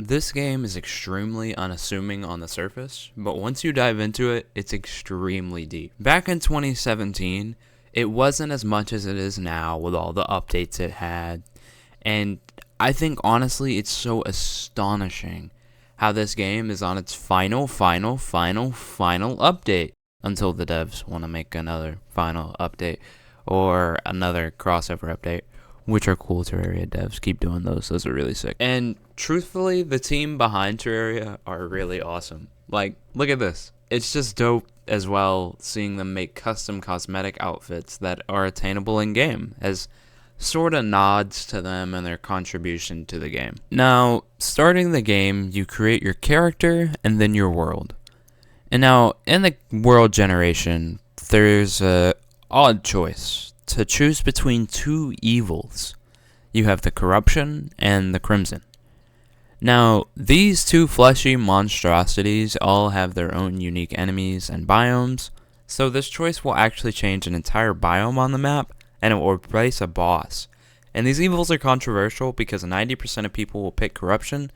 This game is extremely unassuming on the surface, but once you dive into it, it's extremely deep. Back in 2017, it wasn't as much as it is now with all the updates it had, and I think honestly it's so astonishing how this game is on its final update until the devs want to make another final update or another crossover update, which are cool. Terraria devs, keep doing those. Those are really sick. And truthfully, the team behind Terraria are really awesome. Like, look at this. It's just dope as well seeing them make custom cosmetic outfits that are attainable in game, as sort of nods to them and their contribution to the game. Now, starting the game, you create your character and then your world. And now, in the world generation, there's a odd choice to choose between two evils. You have the corruption and the crimson. Now, these two fleshy monstrosities all have their own unique enemies and biomes, so this choice will actually change an entire biome on the map, and it will replace a boss. And these evils are controversial because 90% of people will pick corruption,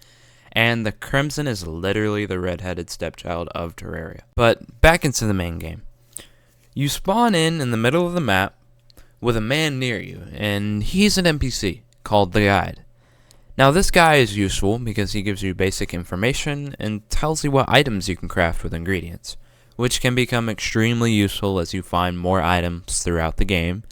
and the crimson is literally the redheaded stepchild of Terraria. But back into the main game. You spawn in the middle of the map with a man near you, and he's an NPC called the Guide. Now this guy is useful because he gives you basic information and tells you what items you can craft with ingredients, which can become extremely useful as you find more items throughout the game.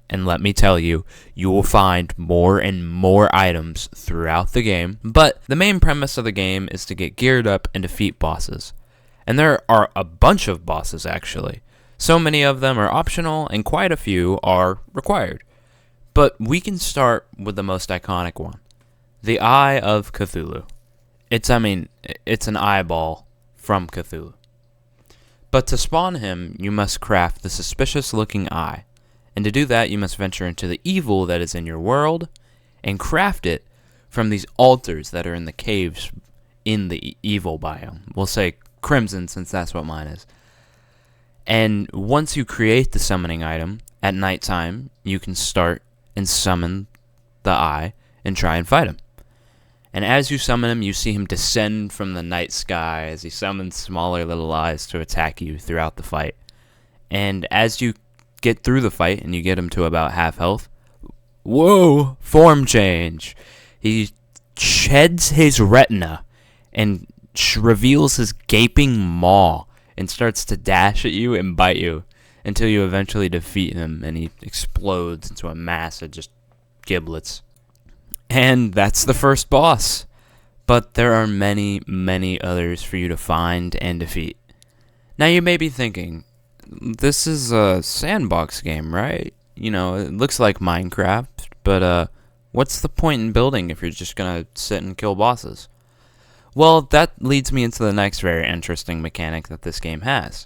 And let me tell you, you will find more and more items throughout the game. But the main premise of the game is to get geared up and defeat bosses. And there are a bunch of bosses actually. So many of them are optional and quite a few are required. But we can start with the most iconic one. The Eye of Cthulhu. It's an eyeball from Cthulhu. But to spawn him, you must craft the suspicious looking eye. And to do that, you must venture into the evil that is in your world and craft it from these altars that are in the caves in the evil biome. We'll say crimson since that's what mine is. And once you create the summoning item, at nighttime, you can start and summon the eye and try and fight him. And as you summon him, you see him descend from the night sky as he summons smaller little eyes to attack you throughout the fight. And as you get through the fight and you get him to about half health, whoa, form change. He sheds his retina and reveals his gaping maw and starts to dash at you and bite you until you eventually defeat him and he explodes into a mass of just giblets. And that's the first boss. But there are many, many others for you to find and defeat. Now you may be thinking, this is a sandbox game, right? You know, it looks like Minecraft, but what's the point in building if you're just gonna sit and kill bosses? Well, that leads me into the next very interesting mechanic that this game has.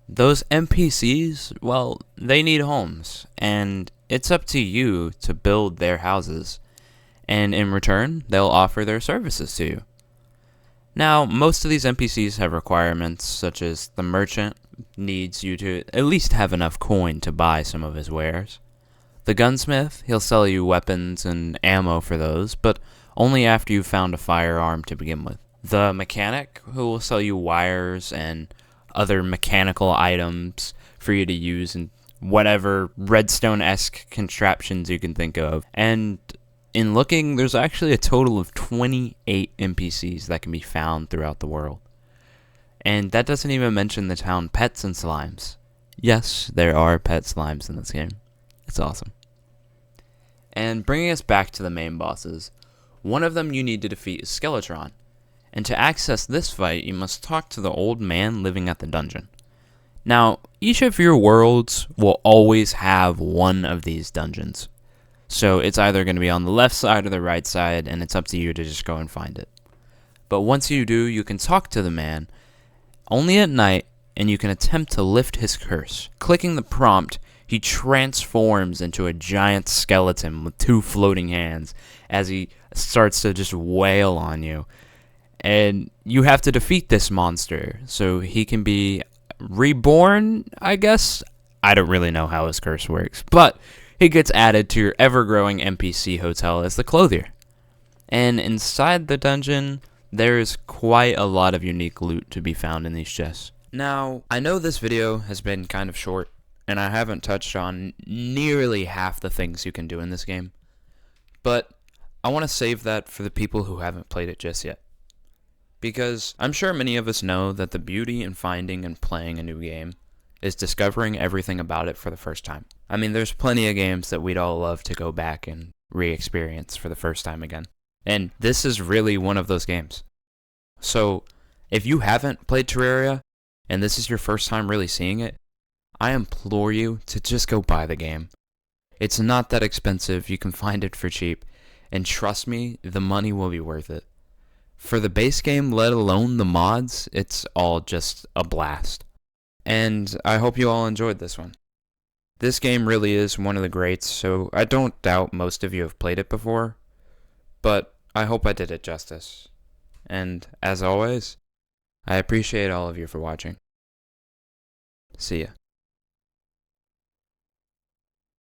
Those NPCs, well, they need homes, and it's up to you to build their houses, and in return, they'll offer their services to you. Now, most of these NPCs have requirements, such as the merchant needs you to at least have enough coin to buy some of his wares. The gunsmith, he'll sell you weapons and ammo for those, but only after you've found a firearm to begin with. The mechanic, who will sell you wires and other mechanical items for you to use in whatever redstone-esque contraptions you can think of. And in looking, there's actually a total of 28 NPCs that can be found throughout the world. And that doesn't even mention the town pets and slimes. Yes, there are pet slimes in this game. It's awesome. And bringing us back to the main bosses, one of them you need to defeat is Skeletron. And to access this fight, you must talk to the old man living at the dungeon. Now, each of your worlds will always have one of these dungeons. So it's either going to be on the left side or the right side, and it's up to you to just go and find it. But once you do, you can talk to the man only at night, and you can attempt to lift his curse. Clicking the prompt, he transforms into a giant skeleton with two floating hands as he starts to just wail on you. And you have to defeat this monster so he can be reborn, I guess? I don't really know how his curse works, but he gets added to your ever-growing NPC hotel as the clothier. And inside the dungeon, there is quite a lot of unique loot to be found in these chests. Now, I know this video has been kind of short, and I haven't touched on nearly half the things you can do in this game, but I want to save that for the people who haven't played it just yet. Because I'm sure many of us know that the beauty in finding and playing a new game is discovering everything about it for the first time. I mean, there's plenty of games that we'd all love to go back and re-experience for the first time again. And this is really one of those games. So, if you haven't played Terraria, and this is your first time really seeing it, I implore you to just go buy the game. It's not that expensive, you can find it for cheap, and trust me, the money will be worth it. For the base game, let alone the mods, it's all just a blast. And I hope you all enjoyed this one. This game really is one of the greats, so I don't doubt most of you have played it before, but I hope I did it justice. And as always, I appreciate all of you for watching. See ya.